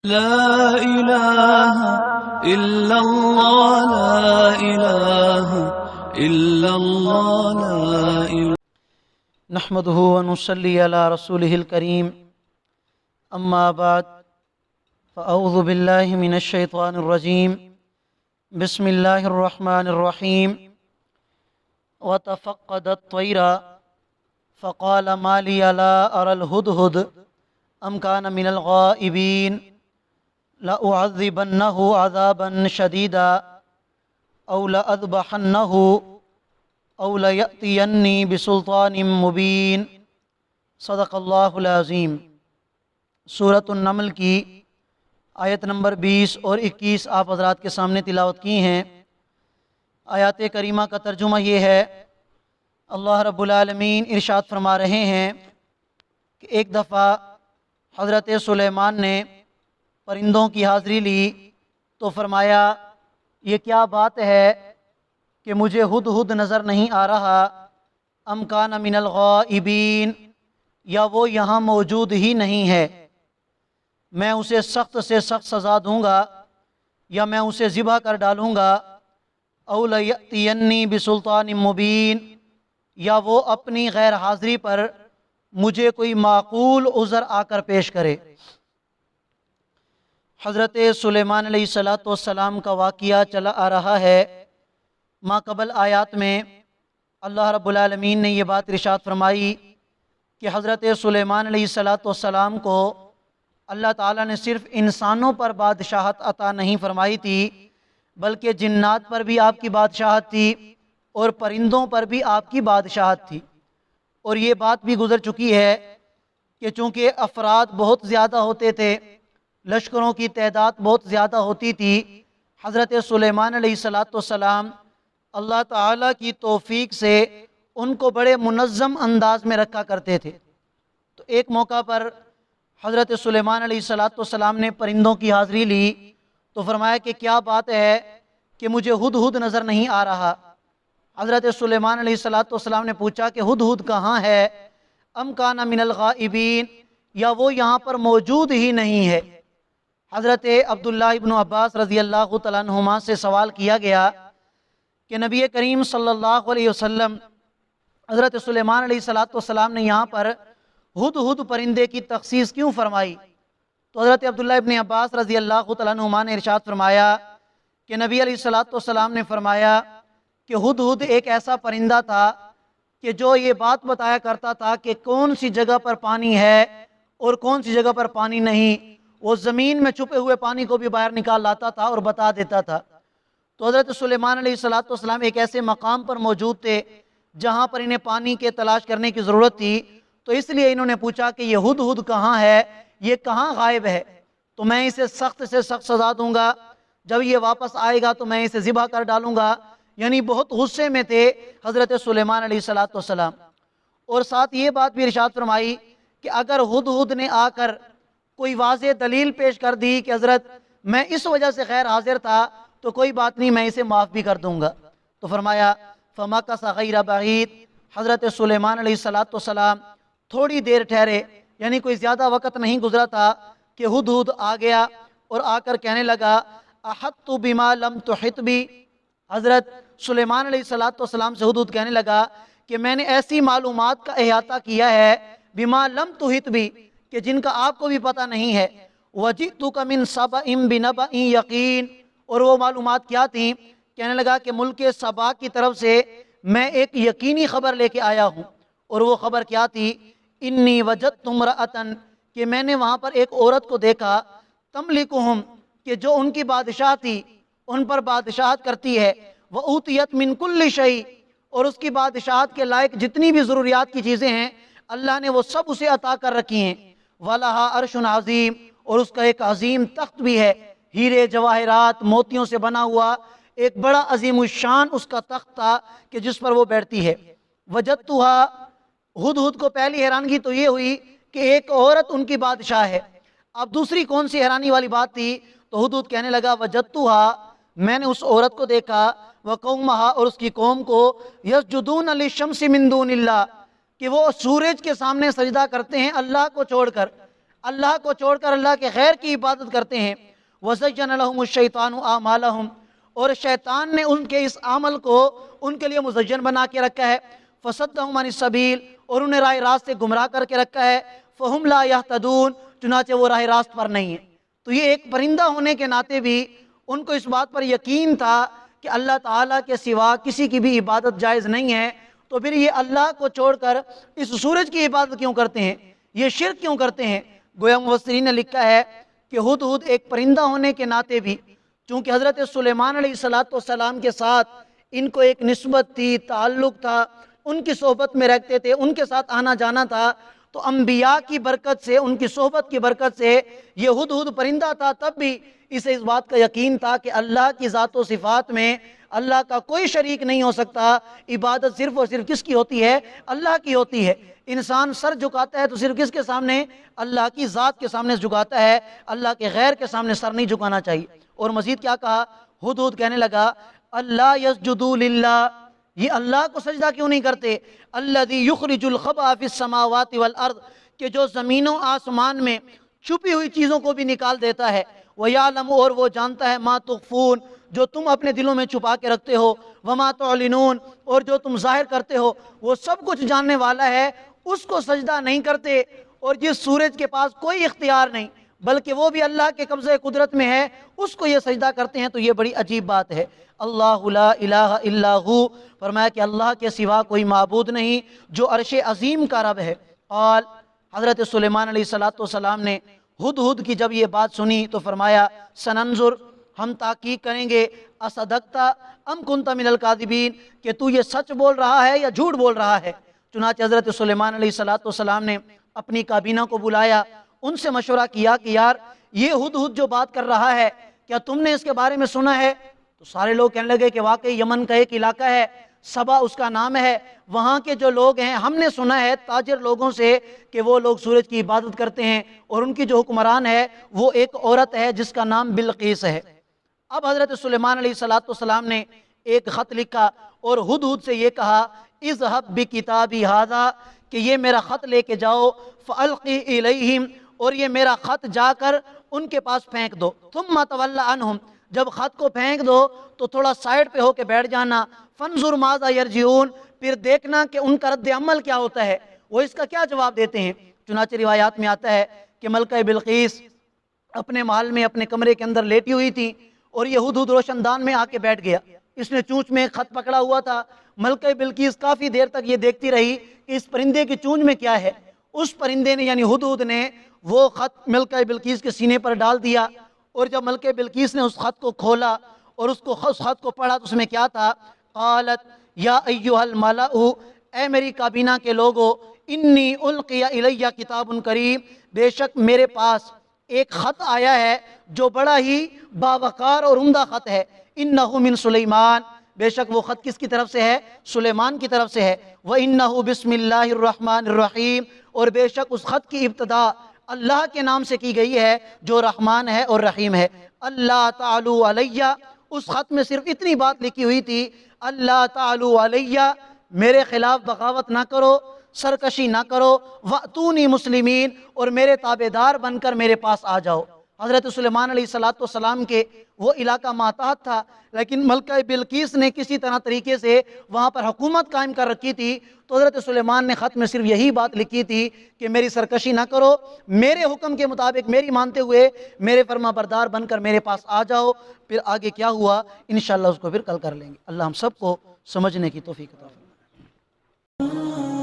لا إله إلا الله لا إله إلا الله لا إله نحمده ونصلي على رسوله الكريم اما بعد فاعوذ بالله من الشيطان الرجيم بسم الله الرحمن الرحيم وتفقد الطير فقال ما لي لا أرى الهدهد أم كان من الغائبين لأعذبنه عذابا شديدا أو لأذبحنه أو ليأتيني بسلطان مبين صدق اللہ العظیم۔ سورۃ النمل کی آیت نمبر 20 اور 21 آپ حضرات کے سامنے تلاوت کی ہیں۔ آیات کریمہ کا ترجمہ یہ ہے، اللہ رب العالمین ارشاد فرما رہے ہیں کہ ایک دفعہ حضرت سلیمان نے پرندوں کی حاضری لی تو فرمایا یہ کیا بات ہے کہ مجھے ہدہد نظر نہیں آ رہا، ام کان من الغائبین، یا وہ یہاں موجود ہی نہیں ہے، میں اسے سخت سے سخت سزا دوں گا یا میں اسے ذبح کر ڈالوں گا، او لیأتینی بسلطان مبین، یا وہ اپنی غیر حاضری پر مجھے کوئی معقول عذر آ کر پیش کرے۔ حضرت سلیمان علیہ السلام کا واقعہ چلا آ رہا ہے۔ ماقبل آیات میں اللہ رب العالمین نے یہ بات ارشاد فرمائی کہ حضرت سلیمان علیہ السلام کو اللہ تعالیٰ نے صرف انسانوں پر بادشاہت عطا نہیں فرمائی تھی، بلکہ جنات پر بھی آپ کی بادشاہت تھی اور پرندوں پر بھی آپ کی بادشاہت تھی۔ اور یہ بات بھی گزر چکی ہے کہ چونکہ افراد بہت زیادہ ہوتے تھے، لشکروں کی تعداد بہت زیادہ ہوتی تھی، حضرت سلیمان علیہ السلام اللہ تعالیٰ کی توفیق سے ان کو بڑے منظم انداز میں رکھا کرتے تھے۔ تو ایک موقع پر حضرت سلیمان علیہ السلام نے پرندوں کی حاضری لی تو فرمایا کہ کیا بات ہے کہ مجھے ہدہد نظر نہیں آ رہا۔ حضرت سلیمان علیہ السلام نے پوچھا کہ ہدہد کہاں ہے، ام کان من الغائبین، یا وہ یہاں پر موجود ہی نہیں ہے۔ حضرت عبداللہ ابن عباس رضی اللہ تعالیٰ عنہما سے سوال کیا گیا کہ نبی کریم صلی اللہ علیہ وسلم، حضرت سلیمان علیہ السلام نے یہاں پر ہدہد پرندے کی تخصیص کیوں فرمائی؟ تو حضرت عبداللہ ابن عباس رضی اللہ تعالیٰ عنہما نے ارشاد فرمایا کہ نبی علیہ السلام نے فرمایا کہ ہدہد ایک ایسا پرندہ تھا کہ جو یہ بات بتایا کرتا تھا کہ کون سی جگہ پر پانی ہے اور کون سی جگہ پر پانی نہیں، وہ زمین میں چھپے ہوئے پانی کو بھی باہر نکال لاتا تھا اور بتا دیتا تھا۔ تو حضرت سلیمان علیہ السلام ایک ایسے مقام پر موجود تھے جہاں پر انہیں پانی کے تلاش کرنے کی ضرورت تھی، تو اس لیے انہوں نے پوچھا کہ یہ ہدہد کہاں ہے، یہ کہاں غائب ہے، تو میں اسے سخت سے سخت سزا دوں گا، جب یہ واپس آئے گا تو میں اسے ذبح کر ڈالوں گا۔ یعنی بہت غصے میں تھے حضرت سلیمان علیہ السلام۔ اور ساتھ یہ بات بھی ارشاد فرمائی کہ اگر ہدہد نے آ کر کوئی واضح دلیل پیش کر دی کہ حضرت میں اس وجہ سے غیر حاضر تھا تو کوئی بات نہیں، میں اسے معاف بھی کر دوں گا۔ تو فرمایا فَمَكَثَ غَيْرَ بَعِيدٍ، حضرت سلیمان علیہ السلام تھوڑی دیر ٹھہرے، یعنی کوئی زیادہ وقت نہیں گزرا تھا کہ ہدہد آ گیا اور آ کر کہنے لگا أَحَطْتُ بِمَا لَمْ تُحِطْ بِي، حضرت سلیمان علیہ السلام سے ہدہد کہنے لگا کہ میں نے ایسی معلومات کا احاطہ کیا ہے بِمَا لَمْ تُحِطْ بِي، کہ جن کا آپ کو بھی پتہ نہیں ہے، وَجِئْتُكَ مِنْ سَبَإٍ بِنَبَإٍ يَقِينٍ، اور وہ معلومات کیا تھیں؟ کہنے لگا کہ ملک سبا کی طرف سے میں ایک یقینی خبر لے کے آیا ہوں، اور وہ خبر کیا تھی؟ انی وجدت امرأۃ، کہ میں نے وہاں پر ایک عورت کو دیکھا، تملکہم، کہ جو ان کی بادشاہ تھی، ان پر بادشاہت کرتی ہے، وأوتیت من کل شیء، اور اس کی بادشاہت کے لائق جتنی بھی ضروریات کی چیزیں ہیں اللہ نے وہ سب اسے عطا کر رکھی ہیں، وَلَهَا عَرْشٌ عَظِيمٌ، اور اس کا ایک عظیم تخت بھی ہے، ہیرے جواہرات موتیوں سے بنا ہوا ایک بڑا عظیم الشان اس کا تخت تھا کہ جس پر وہ بیٹھتی ہے۔ وجدتها، ہدہد کو پہلی حیرانگی تو یہ ہوئی کہ ایک عورت ان کی بادشاہ ہے، اب دوسری کون سی حیرانی والی بات تھی؟ تو ہدہد کہنے لگا وجدتها، میں نے اس عورت کو دیکھا، وقومها، اور اس کی قوم کو، یسجدون للشمس من دون اللہ، کہ وہ سورج کے سامنے سجدہ کرتے ہیں اللہ کو چھوڑ کر۔ اللہ کو چھوڑ کر اللہ کے غیر کی عبادت کرتے ہیں۔ وَزَيَّنَ لَهُمُ الشَّيْطَانُ أَعْمَالَهُمْ، اور شیطان نے ان کے اس عمل کو ان کے لیے مزین بنا کے رکھا ہے۔ فَصَدَّهُمْ عَنِ السَّبِيلِ، اور انہیں راہ راست سے گمراہ کر کے رکھا ہے۔ فَهُمْ لَا يَهْتَدُونَ، چنانچہ وہ راہ راست پر نہیں ہیں۔ تو یہ ایک پرندہ ہونے کے ناطے بھی ان کو اس بات پر یقین تھا کہ اللہ تعالیٰ کے سوا کسی کی بھی عبادت جائز نہیں ہے، تو پھر یہ اللہ کو چھوڑ کر اس سورج کی عبادت کیوں کرتے ہیں، یہ شرک کیوں کرتے ہیں؟ گویا مفسرین نے لکھا ہے کہ ہدہد ایک پرندہ ہونے کے ناطے بھی، چونکہ حضرت سلیمان علیہ السلام کے ساتھ ان کو ایک نسبت تھی، تعلق تھا، ان کی صحبت میں رہتے تھے، ان کے ساتھ آنا جانا تھا، تو انبیاء کی برکت سے، ان کی صحبت کی برکت سے یہ ہدہد پرندہ تھا، تب بھی اسے اس بات کا یقین تھا کہ اللہ کی ذات و صفات میں اللہ کا کوئی شریک نہیں ہو سکتا، عبادت صرف اور صرف کس کی ہوتی ہے؟ اللہ کی ہوتی ہے۔ انسان سر جھکاتا ہے تو صرف کس کے سامنے؟ اللہ کی ذات کے سامنے جھکاتا ہے، اللہ کے غیر کے سامنے سر نہیں جھکانا چاہیے۔ اور مزید کیا کہا؟ ہدہد کہنے لگا اللہ یسجدوا للہ، یہ اللہ کو سجدہ کیوں نہیں کرتے؟ الذی یخرج الخبأ فی السماوات والارض، کہ جو زمین و آسمان میں چھپی ہوئی چیزوں کو بھی نکال دیتا ہے، وَيَعْلَمُ، اور وہ جانتا ہے، مَا تُخْفُونَ، جو تم اپنے دلوں میں چھپا کے رکھتے ہو، وَمَا تُعْلِنُونَ، اور جو تم ظاہر کرتے ہو، وہ سب کچھ جاننے والا ہے، اس کو سجدہ نہیں کرتے۔ اور جس سورج کے پاس کوئی اختیار نہیں بلکہ وہ بھی اللہ کے قبضہ قدرت میں ہے، اس کو یہ سجدہ کرتے ہیں، تو یہ بڑی عجیب بات ہے۔ اللہ لا الہ الا ہو، فرمایا کہ اللہ کے سوا کوئی معبود نہیں جو عرش عظیم کا رب ہے۔ قال، حضرت سلیمان علیہ السلام نے ہدہد کی جب یہ بات سنی تو فرمایا سننظر، ہم تحقیق کریں گے، اصدقتا ام کنت من الکاذبین، کہ تو یہ سچ بول رہا ہے یا جھوٹ بول رہا ہے۔ چنانچہ حضرت سلیمان علیہ السلام نے اپنی کابینہ کو بلایا، ان سے مشورہ کیا کہ یار یہ ہدہد جو بات کر رہا ہے کیا تم نے اس کے بارے میں سنا ہے؟ تو سارے لوگ کہنے لگے کہ واقعی یمن کا ایک علاقہ ہے، سبا اس کا نام ہے، وہاں کے جو لوگ ہیں ہم نے سنا ہے تاجر لوگوں سے کہ وہ لوگ سورج کی عبادت کرتے ہیں، اور ان کی جو حکمران ہے وہ ایک عورت ہے جس کا نام بلقیس ہے۔ اب حضرت سلیمان علیہ السلام نے ایک خط لکھا اور ہدہد سے یہ کہا اذهب بکتابی ھذا، کہ یہ میرا خط لے کے جاؤ، فالقی الیہم، اور یہ میرا خط جا کر ان کے پاس پھینک دو، ثم تول عنہم، جب خط کو پھینک دو تو تھوڑا سائڈ پہ ہو کے بیٹھ جانا، فانظر ماذا یرجعون، پھر دیکھنا کہ ان کا رد عمل کیا ہوتا ہے، وہ اس کا کیا جواب دیتے ہیں۔ چنانچہ روایات میں آتا ہے کہ ملکہ بلقیس اپنے محل میں اپنے کمرے کے اندر لیٹی ہوئی تھی، اور یہ ہدہد روشن دان میں آ کے بیٹھ گیا، اس نے چونچ میں ایک خط پکڑا ہوا تھا۔ ملکہ بلقیس کافی دیر تک یہ دیکھتی رہی کہ اس پرندے کی چونچ میں کیا ہے۔ اس پرندے نے یعنی ہدہد نے وہ خط ملکہ بلقیس کے سینے پر ڈال دیا، اور جب ملکہ بلقیس نے اس خط کو کھولا اور اس خط کو پڑھا تو اس میں کیا تھا؟ قالت یا ایھا الملأ، اے میری کابینہ کے لوگو، انی القی الیہ کتاب کریم، بے شک میرے پاس ایک خط آیا ہے جو بڑا ہی باوقار اور عمدہ خط ہے، انہ من سلیمان، بے شک وہ خط کس کی طرف سے ہے؟ سلیمان کی طرف سے ہے۔ وَإِنَّهُ بِسْمِ اللَّهِ الرَّحْمَنِ الرَّحِيمِ، اور بے شک اس خط کی ابتدا اللہ کے نام سے کی گئی ہے جو رحمان ہے اور رحیم ہے۔ اللہ تعالی علیہ، اس خط میں صرف اتنی بات لکھی ہوئی تھی، اللہ تعالی علیہ، میرے خلاف بغاوت نہ کرو، سرکشی نہ کرو، وَأْتُونِي مسلمین، اور میرے تابعدار بن کر میرے پاس آ جاؤ۔ حضرت سلیمان علیہ السلام کے وہ علاقہ ماتحت تھا، لیکن ملکہ بلقیس نے کسی طرح طریقے سے وہاں پر حکومت قائم کر رکھی تھی، تو حضرت سلیمان نے خط میں صرف یہی بات لکھی تھی کہ میری سرکشی نہ کرو، میرے حکم کے مطابق میری مانتے ہوئے میرے فرما بردار بن کر میرے پاس آ جاؤ۔ پھر آگے کیا ہوا انشاءاللہ اس کو پھر کل کر لیں گے۔ اللہ ہم سب کو سمجھنے کی توفیق عطا فرمائے۔